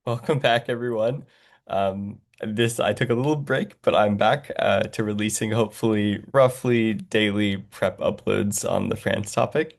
Welcome back, everyone. This I took a little break, but I'm back to releasing hopefully roughly daily prep uploads on the France topic.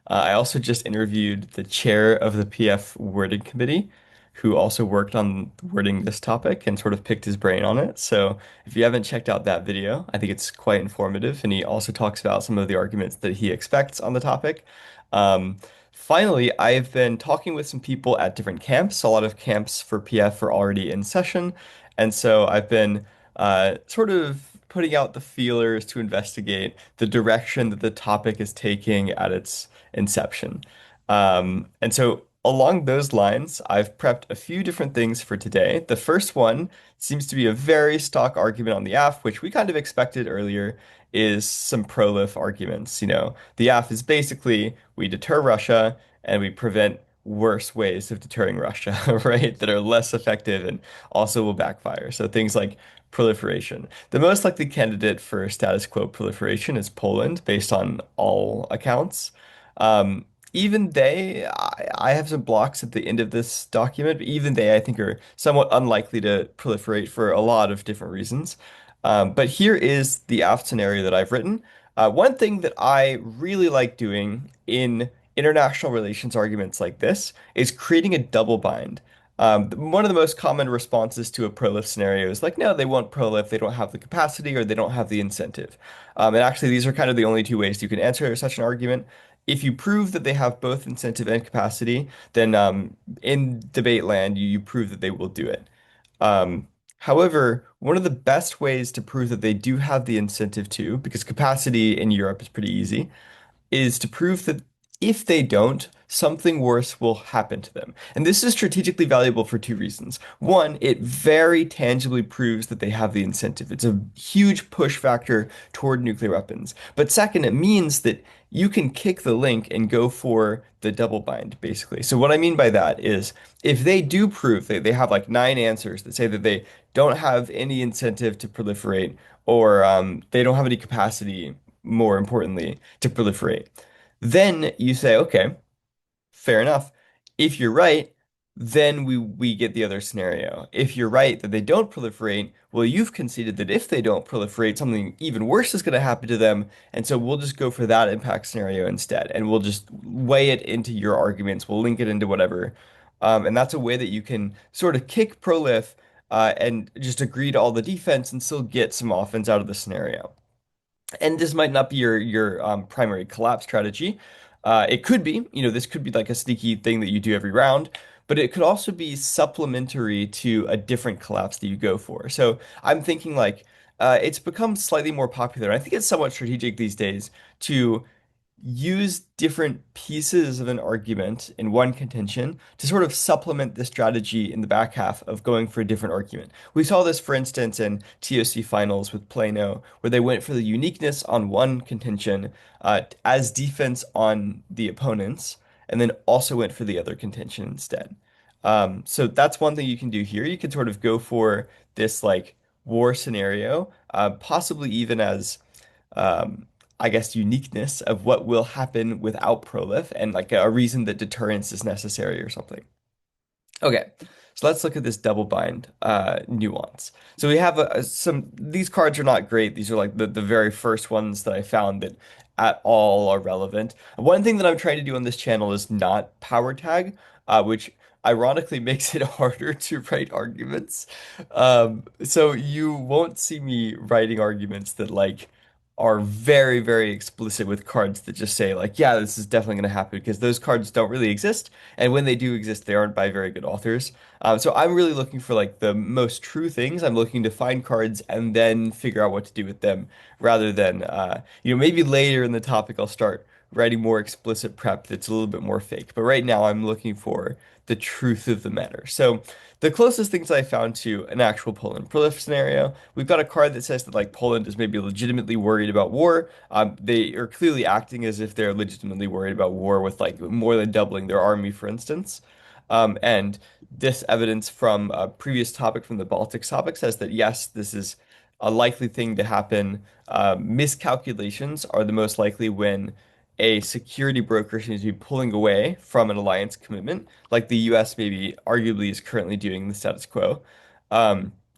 I also just interviewed the chair of the PF wording committee, who also worked on wording this topic and sort of picked his brain on it. So if you haven't checked out that video, I think it's quite informative, and he also talks about some of the arguments that he expects on the topic. Um, Finally, I've been talking with some people at different camps. A lot of camps for PF are already in session. And so I've been sort of putting out the feelers to investigate the direction that the topic is taking at its inception. And so along those lines, I've prepped a few different things for today. The first one seems to be a very stock argument on the AF, which we kind of expected earlier, is some pro-lif arguments. The AF is basically we deter Russia and we prevent worse ways of deterring Russia, right? That are less effective and also will backfire. So things like proliferation. The most likely candidate for status quo proliferation is Poland, based on all accounts. Um, Even they, I have some blocks at the end of this document, but even they, I think, are somewhat unlikely to proliferate for a lot of different reasons. But here is the aft scenario that I've written. One thing that I really like doing in international relations arguments like this is creating a double bind. One of the most common responses to a prolif scenario is like, no, they won't prolif, they don't have the capacity or they don't have the incentive. And actually, these are kind of the only two ways you can answer such an argument. If you prove that they have both incentive and capacity, then in debate land, you prove that they will do it. Um, However, one of the best ways to prove that they do have the incentive to, because capacity in Europe is pretty easy, is to prove that if they don't, something worse will happen to them. And this is strategically valuable for two reasons. One, it very tangibly proves that they have the incentive. It's a huge push factor toward nuclear weapons. But second, it means that you can kick the link and go for the double bind, basically. So what I mean by that is if they do prove that they have like nine answers that say that they don't have any incentive to proliferate or they don't have any capacity, more importantly, to proliferate. Then you say, okay, fair enough. If you're right, then we get the other scenario. If you're right that they don't proliferate, well, you've conceded that if they don't proliferate, something even worse is going to happen to them, and so we'll just go for that impact scenario instead, and we'll just weigh it into your arguments. We'll link it into whatever, and that's a way that you can sort of kick prolif and just agree to all the defense and still get some offense out of the scenario. And this might not be your primary collapse strategy. It could be, this could be like a sneaky thing that you do every round, but it could also be supplementary to a different collapse that you go for. So I'm thinking like it's become slightly more popular. I think it's somewhat strategic these days to use different pieces of an argument in one contention to sort of supplement the strategy in the back half of going for a different argument. We saw this, for instance, in TOC finals with Plano, where they went for the uniqueness on one contention as defense on the opponents, and then also went for the other contention instead. So that's one thing you can do here. You can sort of go for this like war scenario, possibly even as I guess, uniqueness of what will happen without prolif and like a reason that deterrence is necessary or something. Okay, so let's look at this double bind nuance. So we have these cards are not great. These are like the very first ones that I found that at all are relevant. One thing that I'm trying to do on this channel is not power tag, which ironically makes it harder to write arguments. So you won't see me writing arguments that like are very, very explicit with cards that just say like, yeah, this is definitely going to happen because those cards don't really exist. And when they do exist, they aren't by very good authors. So I'm really looking for like the most true things. I'm looking to find cards and then figure out what to do with them rather than, maybe later in the topic, I'll start writing more explicit prep that's a little bit more fake. But right now I'm looking for the truth of the matter. So the closest things I found to an actual Poland prolif scenario, we've got a card that says that like Poland is maybe legitimately worried about war. They are clearly acting as if they're legitimately worried about war with like more than doubling their army, for instance. And this evidence from a previous topic from the Baltic topic says that yes, this is a likely thing to happen. Miscalculations are the most likely when a security broker seems to be pulling away from an alliance commitment, like the US maybe arguably is currently doing in the status quo.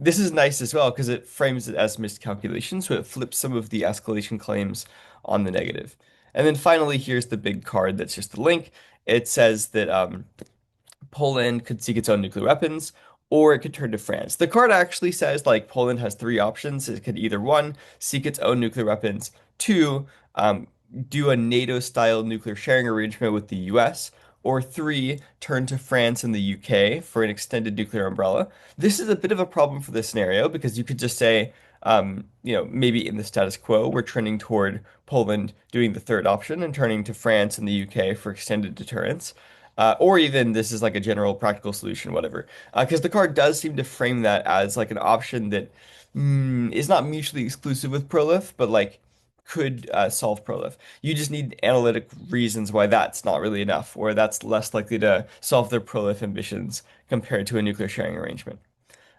This is nice as well because it frames it as miscalculation, so it flips some of the escalation claims on the negative. And then finally, here's the big card that's just the link. It says that Poland could seek its own nuclear weapons, or it could turn to France. The card actually says like Poland has three options. It could either one, seek its own nuclear weapons, two, do a NATO-style nuclear sharing arrangement with the US, or three, turn to France and the UK for an extended nuclear umbrella. This is a bit of a problem for this scenario because you could just say, maybe in the status quo, we're trending toward Poland doing the third option and turning to France and the UK for extended deterrence. Or even this is like a general practical solution, whatever. Because the card does seem to frame that as like an option that is not mutually exclusive with prolif, but like could solve prolif. You just need analytic reasons why that's not really enough, or that's less likely to solve their prolif ambitions compared to a nuclear sharing arrangement.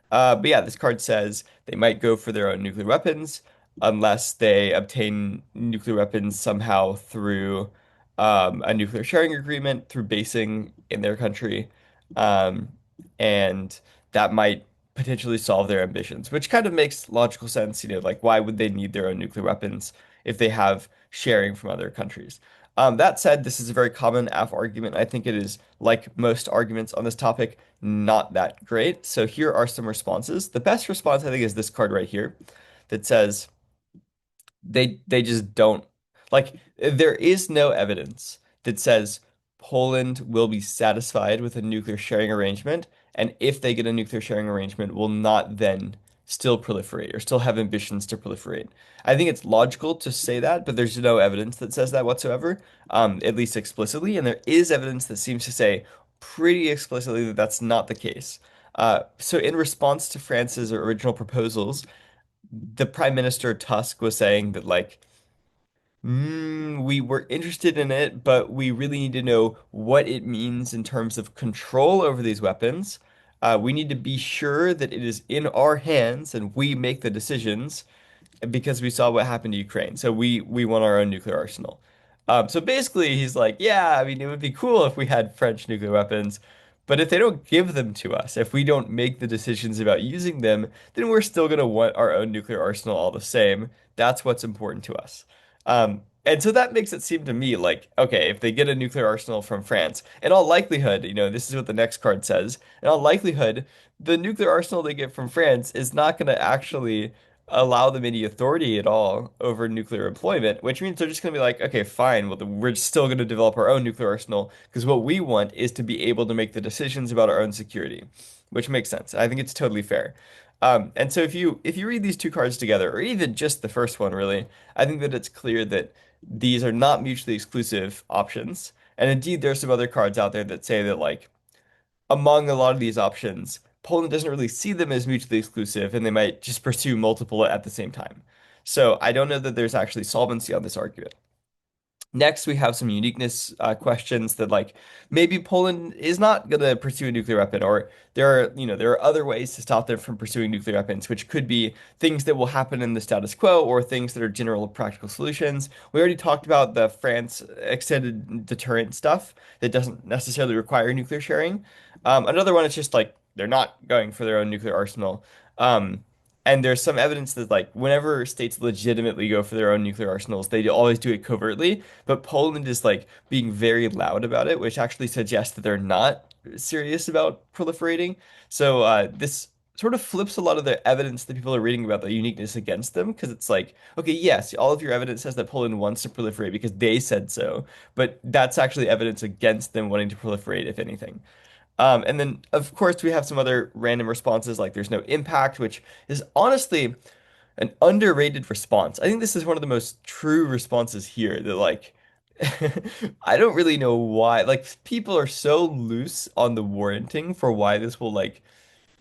But yeah, this card says they might go for their own nuclear weapons unless they obtain nuclear weapons somehow through a nuclear sharing agreement, through basing in their country. Um, and that might potentially solve their ambitions, which kind of makes logical sense. Like why would they need their own nuclear weapons if they have sharing from other countries? That said, this is a very common AF argument. I think it is, like most arguments on this topic, not that great. So here are some responses. The best response, I think, is this card right here that says they just don't like there is no evidence that says Poland will be satisfied with a nuclear sharing arrangement, and if they get a nuclear sharing arrangement, will not then still proliferate or still have ambitions to proliferate. I think it's logical to say that, but there's no evidence that says that whatsoever, at least explicitly, and there is evidence that seems to say pretty explicitly that that's not the case. So in response to France's original proposals, the Prime Minister Tusk was saying that like we were interested in it, but we really need to know what it means in terms of control over these weapons. We need to be sure that it is in our hands and we make the decisions because we saw what happened to Ukraine. So we want our own nuclear arsenal. So basically, he's like, yeah, I mean, it would be cool if we had French nuclear weapons, but if they don't give them to us, if we don't make the decisions about using them, then we're still going to want our own nuclear arsenal all the same. That's what's important to us. And so that makes it seem to me like, okay, if they get a nuclear arsenal from France, in all likelihood, this is what the next card says. In all likelihood, the nuclear arsenal they get from France is not going to actually allow them any authority at all over nuclear employment, which means they're just going to be like, okay, fine, well, then we're still going to develop our own nuclear arsenal because what we want is to be able to make the decisions about our own security, which makes sense. I think it's totally fair. And so if you read these two cards together, or even just the first one, really, I think that it's clear that these are not mutually exclusive options. And indeed, there's some other cards out there that say that like among a lot of these options, Poland doesn't really see them as mutually exclusive, and they might just pursue multiple at the same time. So I don't know that there's actually solvency on this argument. Next, we have some uniqueness questions that like maybe Poland is not going to pursue a nuclear weapon, or there are other ways to stop them from pursuing nuclear weapons, which could be things that will happen in the status quo or things that are general practical solutions. We already talked about the France extended deterrent stuff that doesn't necessarily require nuclear sharing. Another one is just like they're not going for their own nuclear arsenal. And there's some evidence that like whenever states legitimately go for their own nuclear arsenals, they always do it covertly. But Poland is like being very loud about it, which actually suggests that they're not serious about proliferating. So this sort of flips a lot of the evidence that people are reading about the uniqueness against them, because it's like, okay, yes, all of your evidence says that Poland wants to proliferate because they said so, but that's actually evidence against them wanting to proliferate, if anything. And then, of course, we have some other random responses like there's no impact, which is honestly an underrated response. I think this is one of the most true responses here that, like, I don't really know why. Like, people are so loose on the warranting for why this will, like,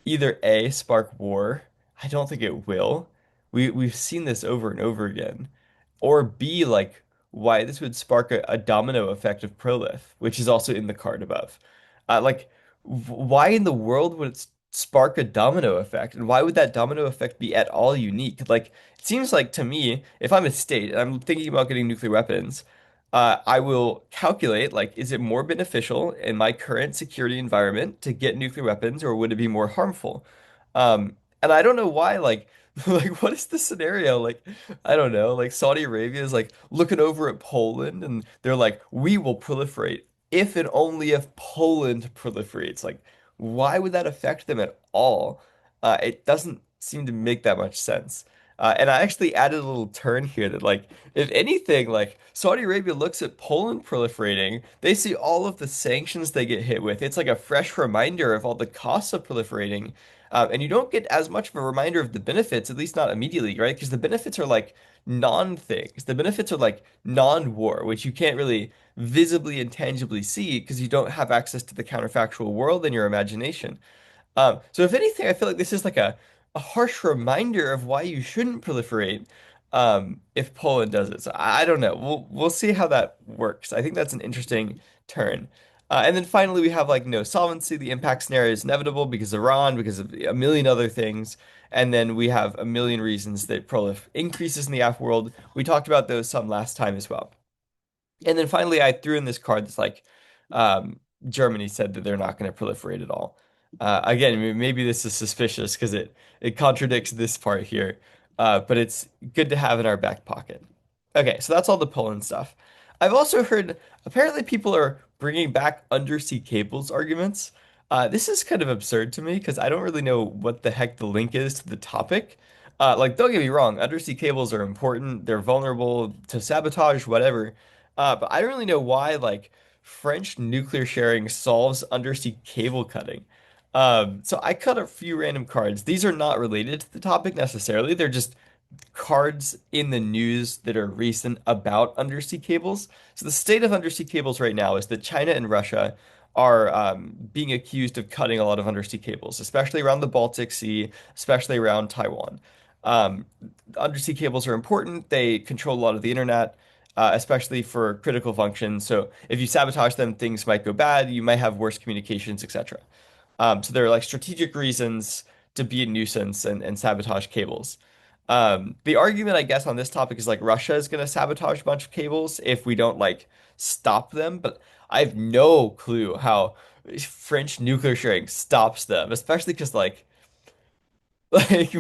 either A, spark war. I don't think it will. We've seen this over and over again. Or B, like why this would spark a domino effect of prolif, which is also in the card above. Like why in the world would it spark a domino effect? And why would that domino effect be at all unique? Like it seems like to me, if I'm a state and I'm thinking about getting nuclear weapons, I will calculate, like, is it more beneficial in my current security environment to get nuclear weapons, or would it be more harmful? And I don't know why, like, like, what is the scenario? Like, I don't know. Like, Saudi Arabia is like looking over at Poland, and they're like, we will proliferate if and only if Poland proliferates. Like, why would that affect them at all? It doesn't seem to make that much sense. And I actually added a little turn here that, like, if anything, like Saudi Arabia looks at Poland proliferating, they see all of the sanctions they get hit with. It's like a fresh reminder of all the costs of proliferating. And you don't get as much of a reminder of the benefits, at least not immediately, right? Because the benefits are like non-things. The benefits are like non-war, which you can't really visibly and tangibly see because you don't have access to the counterfactual world in your imagination. So if anything, I feel like this is like a harsh reminder of why you shouldn't proliferate if Poland does it. So I don't know. We'll see how that works. I think that's an interesting turn. And then finally, we have like no solvency. The impact scenario is inevitable because of Iran, because of a million other things. And then we have a million reasons that prolif increases in the app world. We talked about those some last time as well. And then finally, I threw in this card that's like, um, Germany said that they're not going to proliferate at all. Again, maybe this is suspicious because it contradicts this part here, but it's good to have in our back pocket. Okay, so that's all the Poland stuff. I've also heard apparently people are bringing back undersea cables arguments. This is kind of absurd to me because I don't really know what the heck the link is to the topic. Like, don't get me wrong, undersea cables are important. They're vulnerable to sabotage, whatever. But I don't really know why, like, French nuclear sharing solves undersea cable cutting. So I cut a few random cards. These are not related to the topic necessarily. They're just cards in the news that are recent about undersea cables. So the state of undersea cables right now is that China and Russia are being accused of cutting a lot of undersea cables, especially around the Baltic Sea, especially around Taiwan. Um, Undersea cables are important. They control a lot of the internet, especially for critical functions. So if you sabotage them, things might go bad. You might have worse communications, etc. So there are like strategic reasons to be a nuisance and sabotage cables. The argument, I guess, on this topic is like Russia is going to sabotage a bunch of cables if we don't like stop them. But I have no clue how French nuclear sharing stops them, especially because like like,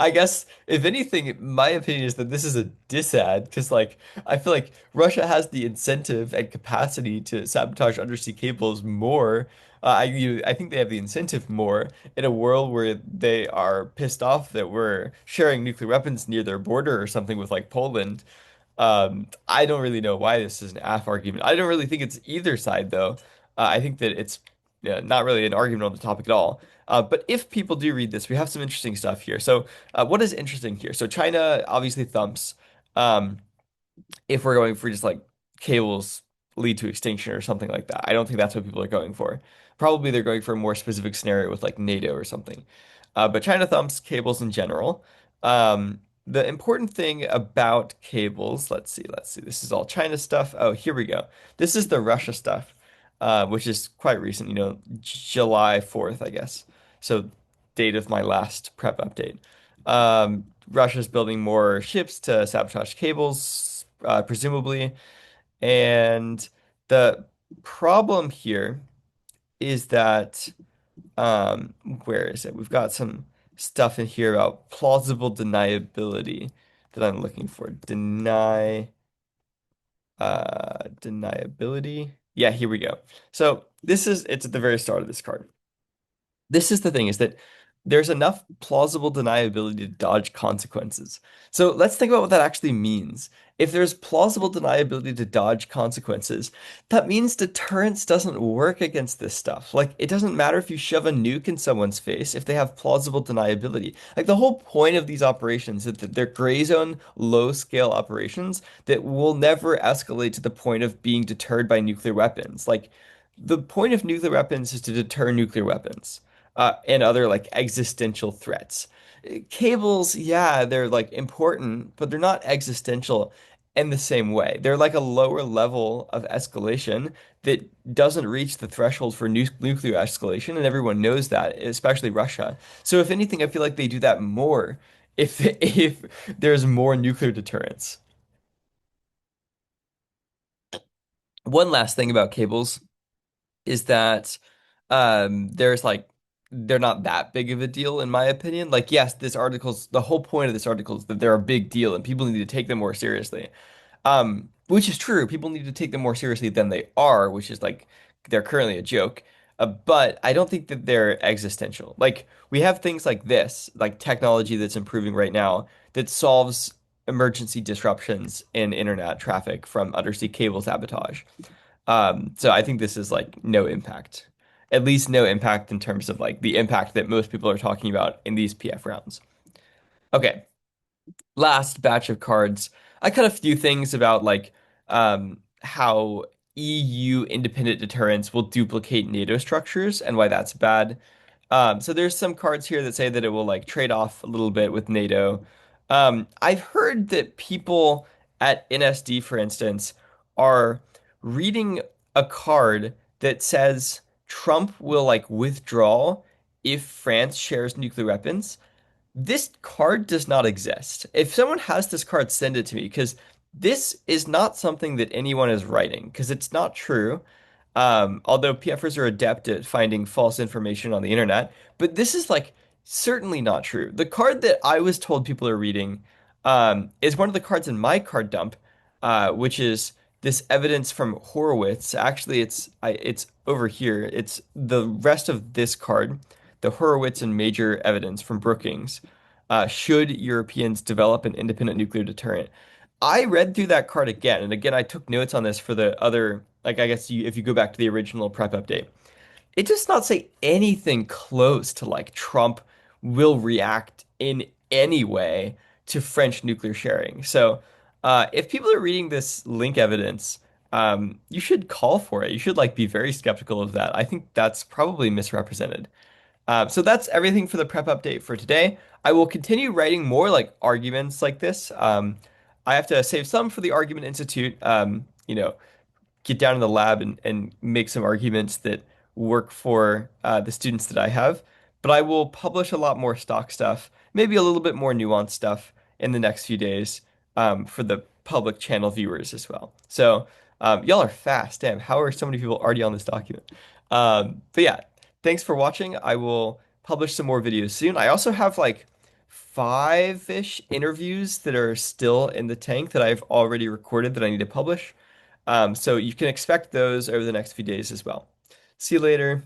I guess if anything, my opinion is that this is a disad because, like, I feel like Russia has the incentive and capacity to sabotage undersea cables more. I think they have the incentive more in a world where they are pissed off that we're sharing nuclear weapons near their border or something with like Poland. I don't really know why this is an AF argument. I don't really think it's either side though. I think that it's not really an argument on the topic at all. But if people do read this, we have some interesting stuff here. So, what is interesting here? So, China obviously thumps. Um, if we're going for just like cables lead to extinction or something like that. I don't think that's what people are going for. Probably they're going for a more specific scenario with like NATO or something. But China thumps cables in general. The important thing about cables, let's see. This is all China stuff. Oh, here we go. This is the Russia stuff, which is quite recent, July 4th, I guess. So date of my last prep update. Russia's building more ships to sabotage cables, presumably. And the problem here is that, where is it? We've got some stuff in here about plausible deniability that I'm looking for. Deniability. Yeah, here we go. So it's at the very start of this card. This is the thing is that there's enough plausible deniability to dodge consequences. So let's think about what that actually means. If there's plausible deniability to dodge consequences, that means deterrence doesn't work against this stuff. Like, it doesn't matter if you shove a nuke in someone's face if they have plausible deniability. Like, the whole point of these operations is that they're gray zone, low scale operations that will never escalate to the point of being deterred by nuclear weapons. Like, the point of nuclear weapons is to deter nuclear weapons and other like existential threats. Cables, yeah, they're like important, but they're not existential in the same way. They're like a lower level of escalation that doesn't reach the threshold for nuclear escalation, and everyone knows that, especially Russia. So if anything, I feel like they do that more if there's more nuclear deterrence. One last thing about cables is that there's like they're not that big of a deal in my opinion. Like yes, the whole point of this article is that they're a big deal and people need to take them more seriously. Which is true. People need to take them more seriously than they are, which is like they're currently a joke. But I don't think that they're existential. Like we have things like this, like technology that's improving right now that solves emergency disruptions in internet traffic from undersea cable sabotage. So I think this is like no impact. At least no impact in terms of like the impact that most people are talking about in these PF rounds. Okay, last batch of cards. I cut a few things about like how EU independent deterrence will duplicate NATO structures and why that's bad. So there's some cards here that say that it will like trade off a little bit with NATO. I've heard that people at NSD, for instance, are reading a card that says Trump will like withdraw if France shares nuclear weapons. This card does not exist. If someone has this card, send it to me because this is not something that anyone is writing because it's not true. Although PFers are adept at finding false information on the internet, but this is like certainly not true. The card that I was told people are reading is one of the cards in my card dump, which is this evidence from Horowitz. Actually, it's over here. It's the rest of this card, the Horowitz and Major evidence from Brookings. Should Europeans develop an independent nuclear deterrent? I read through that card again, and again, I took notes on this for the other, like I guess if you go back to the original prep update, it does not say anything close to like Trump will react in any way to French nuclear sharing. So, if people are reading this link evidence, you should call for it. You should like be very skeptical of that. I think that's probably misrepresented. So that's everything for the prep update for today. I will continue writing more like arguments like this. I have to save some for the Argument Institute. Get down in the lab and make some arguments that work for the students that I have. But I will publish a lot more stock stuff, maybe a little bit more nuanced stuff in the next few days for the public channel viewers as well. So y'all are fast. Damn, how are so many people already on this document? But yeah, thanks for watching. I will publish some more videos soon. I also have like five-ish interviews that are still in the tank that I've already recorded that I need to publish. So you can expect those over the next few days as well. See you later.